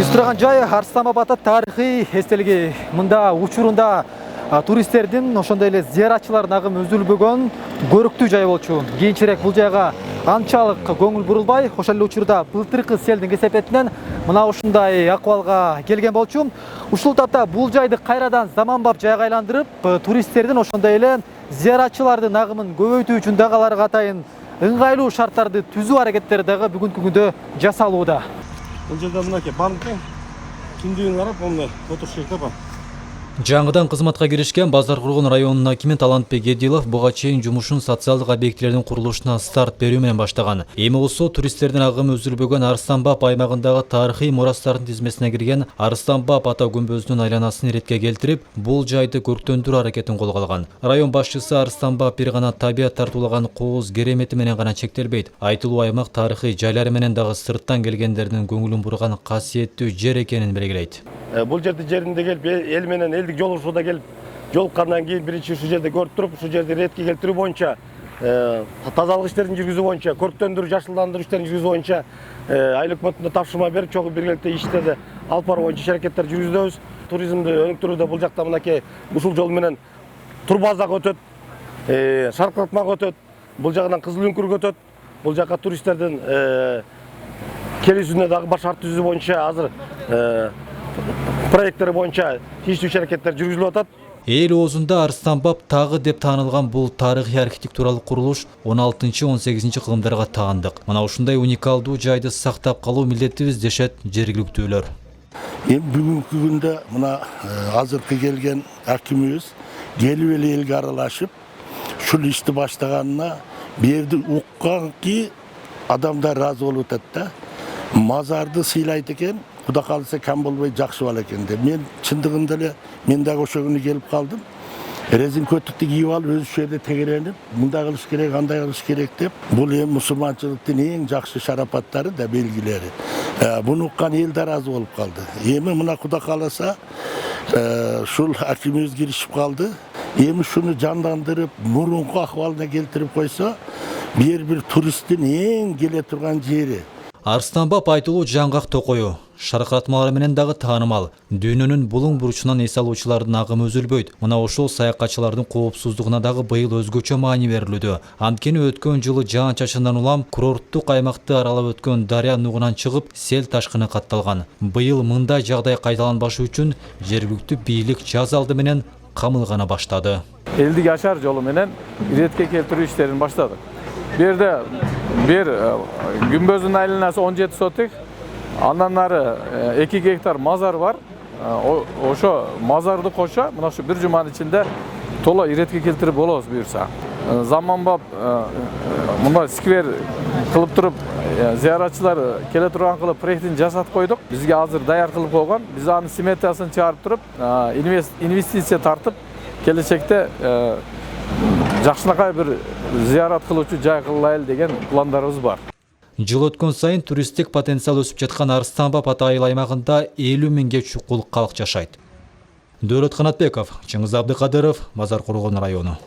Биз турган жай Арыстанбап тарыхый эстелиги. Мында учурунда туристтердин, ошондой эле зыяратчылардын агымы үзүлбөгөн көрүктүү жай болчу. Кийинчерээк бул жайга анчалык көңүл бурулбай, ошол эле учурда былтыркы селдин кесепетинен мына ушундай акыбалга келген болчу. Ушул тапта бул жайды кайрадан заманбап жайга айландырып, туристтердин ошондой эле зыяратчылардын агымын көбөйтүү үчүн дагы аларга атайын ыңгайлуу шарттарды түзүү аракеттери дагы бүгүнкү күндө жасалууда. Бұл жерде мынакей банктың түндігін қарап, ондай отырыш керек бар. Жаңыдан кызматка киришкен Базар Кургон районунун акими Талантбек Едилов буга чейин жумушун социалдык объектилердин курулушуна старт берүү менен баштаган. Эми болсо туристтердин агымы үзүлбөгөн Арыстанбап аймагындагы тарыхый мурастардын тизмесине кирген Арыстанбап ата күмбөзүнүн айланасын иретке келтирип, бул жайды көрктөндүрүү аракетин колго алган. Район башчысы Арыстанбап бир гана табият тартуулаган кооз керемети менен гана чектелбейт. Айтылуу аймак тарыхый жайлары менен дагы сырттан келгендердин көңүлүн бурган касиеттүү жер экенин белгилейт. Бұл жерде жерінде келіп, ел менен елдік жолушуда келіп, жолуккандан кейін бірінші ушул жерде көрүп туруп, ушул жерде ретке келтирүү боюнча, тазалык иштерин жүргүзүү боюнча, көрктөндүрүү, жашылдандыруу иштерин жүргүзүү боюнча айлык өкмөтүнө тапшырма берип, чогуу биргеликте иштерди алып баруу боюнча аракеттер жүргүзөбүз. Туризмди өнүктүрүүдө бул жакта мынакей ушул жол менен Турбазак өтөт, Шаркыратмак өтөт, бул жагынан Кызыл Үңкүргө өтөт. Бул жакка туристтердин келүүсүнө дагы баш шарт түзүү боюнча азыр проекттери боюнча тийиштүү аракеттер жүргүзүлүп атат. Эл оозунда Арыстанбап тагы деп таанылган бул тарыхый архитектуралык курулуш 16-18 кылымдарга таандык. Мына ушундай уникалдуу жайды сактап калуу милдетибиз дешет жергиликтүүлөр. Бүгүнкү күндө мына азыркы келген акимибиз келип эле элге аралашып, ушул ишти баштаганына берди укканки адамдар разы болуп атат да. Мазарды сыйлайт экен. Куда калса кам болбой жакшы бала экен деп. Мен чындыгында эле мен дагы ошо күнү келип калдым. Резин көтүктү кийип алып өзү жерде тегеренип, мындай кылыш керек, андай кылыш керек деп. Бул эми мусулманчылыктын эң жакшы шарапаттары да белгилери. Буну уккан эл да разы болуп калды. Эми мына Куда каласа ушул акимибиз киришип калды. Эми шуну жандандырып, мурунку акыбалына келтирип койсо, бир туристтин эң келе турган жери. Арыстанбап айтылуу жаңгак токою, шаркыратмалары менен дагы таанымал. Дүйнөнүн булуң бурчунан эс алуучулардын агымы үзүлбөйт. Мына ошол саякатчылардын коопсуздугуна дагы быйыл өзгөчө маани берилүүдө. Анткени өткөн жылы жаан-чачындан улам курорттук аймакты аралап өткөн дарыя нугунан чыгып, сел ташкыны катталган. Быйыл мындай жагдай кайталанбашы үчүн жергиликтүү бийлик жаз алды менен камылгана баштады. Элдик ашар жолу менен иретке келтирүү иштерин баштадык. Берде бир күмбөздүн айланасы 17 сотик, андан ары 2 гектар мазар бар. Ошо мазарды кошо, мына ушу бир жуманын ичинде толо иретке келтирип болобуз буюрса. Заманбап мына сквер кылып туруп, зыяратчылар келе турган кылып проектин жасап койдук. Бизге азыр даяр кылып койгон. Биз анын сметасын чыгарып туруп, инвестиция тартып, келечекте жакшынакай бир зыярат кылуучу жай кылайлы деген пландарыбыз бар. Жыл өткөн сайын туристтик потенциал өсүп жаткан Арыстанбап ата айыл аймагында 50 миңге чукул калк жашайт. Дөөлөт Канатбеков, Чыңгыз Абдыкадыров, Базар Кургон району.